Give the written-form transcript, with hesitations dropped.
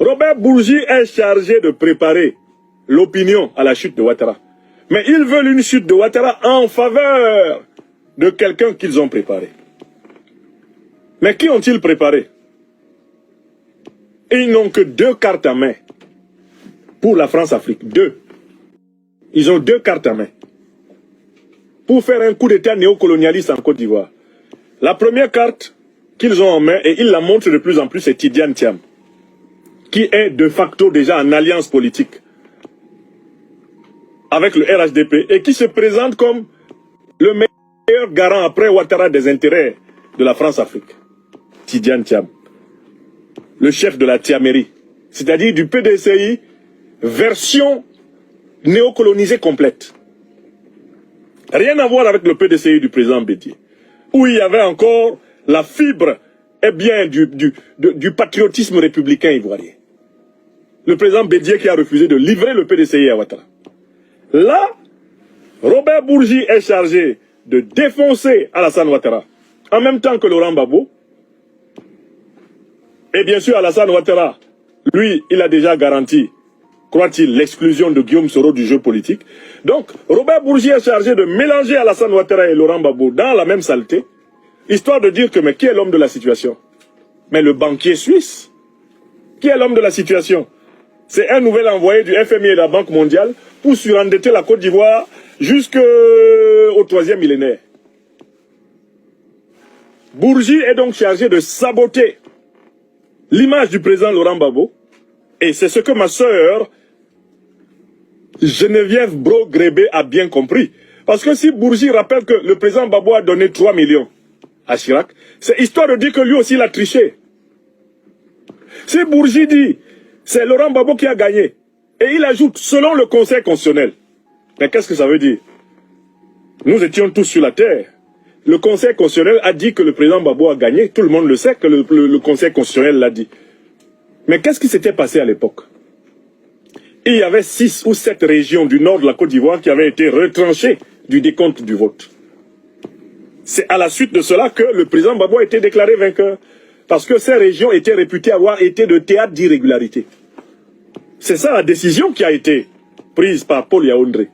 Robert Bourgi est chargé de préparer l'opinion à la chute de Ouattara. Mais ils veulent une chute de Ouattara en faveur de quelqu'un qu'ils ont préparé. Mais qui ont-ils préparé? Ils n'ont que 2 cartes à main pour la France-Afrique. 2. Ils ont 2 cartes à main pour faire un coup d'état néocolonialiste en Côte d'Ivoire. La première carte qu'ils ont en main, et ils la montrent de plus en plus, c'est Tidiane Thiam, qui est de facto déjà en alliance politique avec le RHDP et qui se présente comme le meilleur garant après Ouattara des intérêts de la France-Afrique. Tidiane Thiam, le chef de la Thiamérie, c'est-à-dire du PDCI, version néocolonisée complète. Rien à voir avec le PDCI du président Bédié, où il y avait encore la fibre du patriotisme républicain ivoirien. Le président Bédié qui a refusé de livrer le PDCI à Ouattara. Là, Robert Bourgi est chargé de défoncer Alassane Ouattara, en même temps que Laurent Gbagbo. Et bien sûr, Alassane Ouattara, lui, il a déjà garanti, croit-il, l'exclusion de Guillaume Soro du jeu politique. Donc, Robert Bourgi est chargé de mélanger Alassane Ouattara et Laurent Gbagbo dans la même saleté, histoire de dire que, mais qui est l'homme de la situation? Mais le banquier suisse. Qui est l'homme de la situation? C'est un nouvel envoyé du FMI et de la Banque mondiale pour surendetter la Côte d'Ivoire jusqu'au 3e millénaire. Bourgi est donc chargé de saboter l'image du président Laurent Gbagbo. Et c'est ce que ma sœur Geneviève Bro-Grébé a bien compris. Parce que si Bourgi rappelle que le président Gbagbo a donné 3 millions à Chirac, c'est histoire de dire que lui aussi il a triché. Si Bourgi dit c'est Laurent Gbagbo qui a gagné, et il ajoute selon le Conseil constitutionnel, mais qu'est-ce que ça veut dire? Nous étions tous sur la terre. Le Conseil constitutionnel a dit que le président Gbagbo a gagné. Tout le monde le sait que le Conseil constitutionnel l'a dit. Mais qu'est-ce qui s'était passé à l'époque? Il y avait 6 ou 7 régions du nord de la Côte d'Ivoire qui avaient été retranchées du décompte du vote. C'est à la suite de cela que le président Gbagbo a été déclaré vainqueur. Parce que ces régions étaient réputées avoir été de théâtre d'irrégularité. C'est ça la décision qui a été prise par Paul Yaoundé.